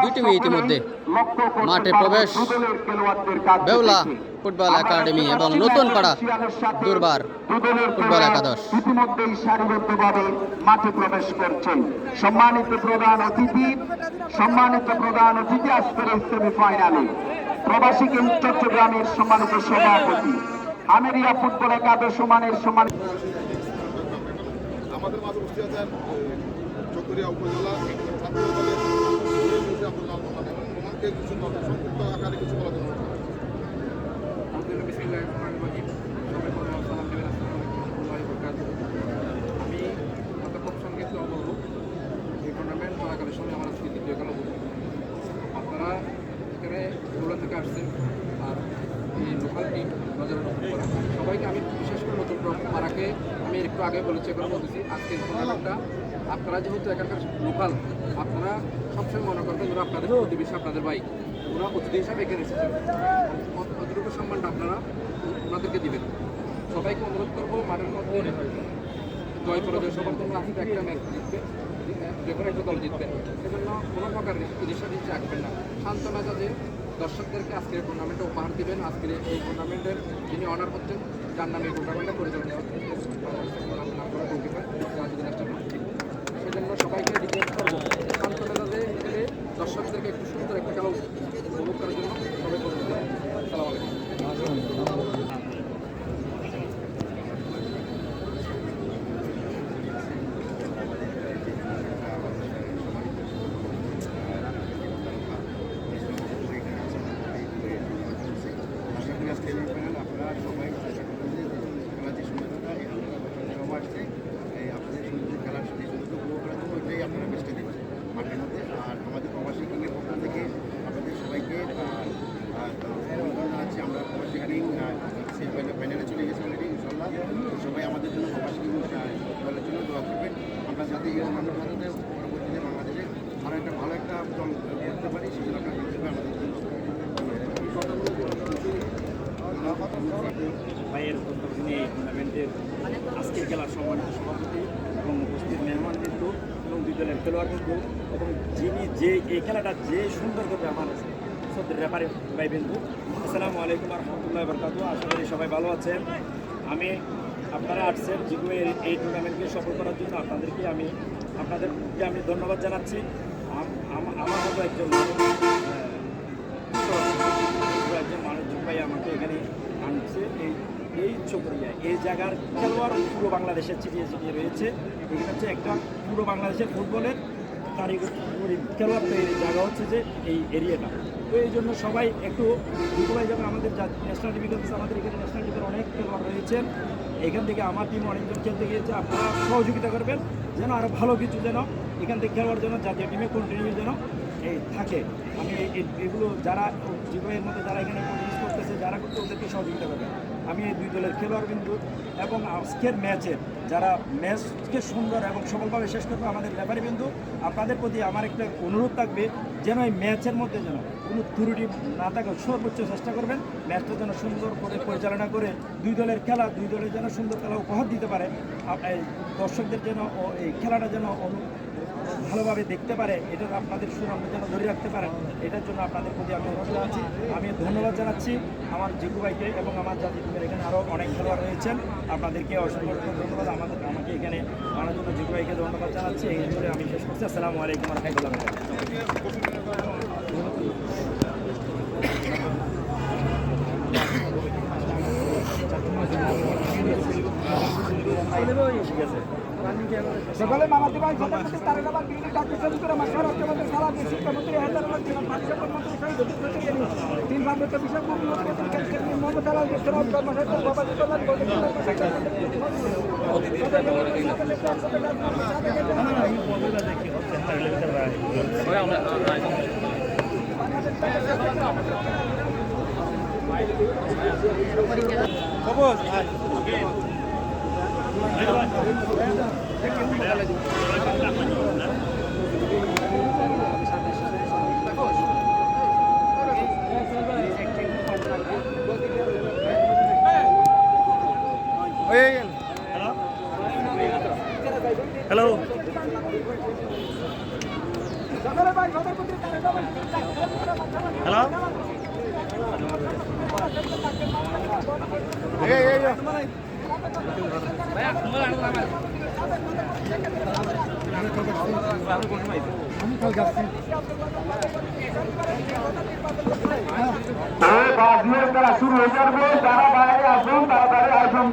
দুই টিমই ইতিমধ্যে মাঠে প্রবেশ। বেউলা ফুটবল একাডেমি এবং নতুন পাড়া দুর্বার ফুটবল একাদশ ইতিমধ্যেই সারিবদ্ধভাবে মাঠে প্রবেশ করছেন। সম্মানিত প্রধান অতিথি আজকের এই সেমিফাইনালে প্রবাসী চট্টগ্রামের সম্মানিত সভাপতি আমেরিয়া ফুটবল একাদশ সম্মানের সম্মানিত আমাদের মাঝে উপস্থিত আছেন চকরিয়া উপজেলা সংক্ষিপ্ত আকারে কিছু বলা যাবে। আমি খুব সংক্ষিপ্ত বলবো, এই টুর্নামেন্ট চলাকালের সময় আমার আজকে দ্বিতীয় খেলা বলবো। আপনারা এখানে দোলা থেকে আসছেন, আর এই লোকাল টিম বাজারে নতুন করা সবাইকে আমি বিশেষ করে নতুন পাড়াকে আমি একটু আগে বলেছি, এখন বলতেছি আজকের টুর্নামেন্টটা আপনারা যেহেতু এখানকার লোকাল, আপনারা সবসময় মনে করবেন ওরা আপনাদের প্রতিবেশী, আপনাদের ভাই, ওরা অতিথি হিসাবে এখানে এসেছেন, অতটুকু সম্মানটা আপনারা ওনাদেরকে দিবেন। সবাইকে অনুরোধ করবো মাঠের মধ্যে জয় পরাজয় সবার জন্য আসতে একটা ম্যাচ জিতবে, যে কোনো একটা দল জিতবে, সেজন্য কোনো প্রকার ইনিশিয়েটিভ রাখবেন না, শান্ত মেজাজে দর্শকদেরকে আজকের টুর্নামেন্টে উপহার দিবেন। আজকের এই টুর্নামেন্টের যিনি অনার হচ্ছেন, যার নামে এই টুর্নামেন্টটা পরিচালনা হচ্ছে, সেজন্য সবাইকে রিকোয়েস্ট করবো শান্ত মেজাজে খেলে দর্শকদেরকে একটু সুন্দর একটা খেলা উপভোগ করার জন্য সবাই করতে চাই। আসসালামু আলাইকুম। আপনারা সবাই চেষ্টা করবেন যে খেলার যে সুন্দরতা এই সবাই আসছে আপনাদের সুন্দর খেলার যে সুন্দরতা উপভোগ করার জন্য ওইটাই আপনারা বেস্টে দেবেন মাঠের মধ্যে। আর আমাদের প্রবাসী কিংয়ের পক্ষ থেকে আপনাদের সবাইকে জানাচ্ছি। আমরা প্রবাসী কিং ফাইনালে চলে গেছি অলরেডি, ইনশাল্লাহ সবাই আমাদের জন্য প্রবাসী কিং দলের জন্য দোয়া করবেন। আমরা যাতে এই অন্যান্য ভারতে পরবর্তীতে বাংলাদেশে আরও একটা ভালো একটা দল করতে পারি, সেজন্য আপনার আমাদের জন্য ভাইয়ের তত্ত্বাবধানে এই টুর্নামেন্টের আজকের খেলার সম্মানিত সভাপতি এবং উপস্থিত মেহমানবৃন্দ এবং দুই দলের খেলোয়াড়বৃন্দ এবং যিনি এই খেলাটা যে সুন্দর করবে আমার সত্যি রেফারি ভাইবৃন্দ, আসসালামু আলাইকুম রহমতুল্লাহ বরকাত। আশা করি সবাই ভালো আছেন। আপনারা আসছেন যেগুলো এই টুর্নামেন্টকে সফল করার জন্য আপনাদেরকে আমি ধন্যবাদ জানাচ্ছি। আমার মতো একজন মানুষ ভাই আমাকে এখানে আনছে এই চকরিয়া এই জায়গার খেলোয়াড় পুরো বাংলাদেশের ছিটিয়ে ছিটিয়ে রয়েছে। এখানে হচ্ছে একটা পুরো বাংলাদেশের ফুটবলের কারিগরি খেলোয়াড় তৈরি জায়গা হচ্ছে যে এই এরিয়াটা। তো এই জন্য সবাই একটু দুপুরাই যখন আমাদের ন্যাশনাল টিভি খেলছে, আমাদের এখানে ন্যাশনাল টিভির অনেক খেলোয়াড় রয়েছেন, এখান থেকে আমার টিম অনেকজন খেলতে গিয়েছে। আপনারা সহযোগিতা করবেন যেন আরও ভালো কিছু যেন এখান থেকে খেলোয়াড় যেন জাতীয় টিমে কন্টিনিউ যেন এই থাকে। আমি এগুলো যারা জীবনের মধ্যে যারা এখানে কন্টিনিউ করতেছে, যারা করতে ওদেরকে সহযোগিতা করবে। আমি এই দুই দলের খেলোয়াড় বিন্দু এবং আজকের ম্যাচের যারা ম্যাচকে সুন্দর এবং সফলভাবে শেষ করবে আমাদের রেফারি বিন্দু, আপনাদের প্রতি আমার একটা অনুরোধ থাকবে যেন এই ম্যাচের মধ্যে যেন কোনো ত্রুটি না থাকে, সর্বোচ্চ চেষ্টা করবেন ম্যাচটা যেন সুন্দর করে পরিচালনা করে দুই দলের যেন সুন্দর খেলা উপহার দিতে পারে, দর্শকদের যেন এই খেলাটা যেন ভালোভাবে দেখতে পারে, এটা আপনাদের সুনাম যেন ধরে রাখতে পারেন, এটার জন্য আপনাদের প্রতি আমি অনুরোধ জানাচ্ছি। আমি ধন্যবাদ জানাচ্ছি আমার জিকু ভাইকে এবং আমার জাতীয় টিমের এখানে আরও অনেক খেলোয়াড় রয়েছেন, আপনাদেরকে অসংখ্য ধন্যবাদ। আমাকে এখানে আনার জন্য জিকু ভাইকে ধন্যবাদ জানাচ্ছি। এই জন্য আমি শেষ করছি। আসসালামু আলাইকুম রহমতুল্লাহ। ঠিক আছে। সকালে মামাতি ভাই প্রধানমন্ত্রী তারেক রহমান বিভিন্ন কার্যক্রম করে মাসার অর্থমন্ত্রী সালাদি শিক্ষামন্ত্রী হেদারুল্লাহ পরিষদ শহীদ তিন ভারত বিষয় মোহাম্মদ আলাল ইসলাম হ্যালো। সকালে ভাই প্রধানমন্ত্রী তারেক রহমান হ্যালো খেলা শুরু হয়ে যাবে, যারা বাইরে আসুন তারা বাইরে আসুন।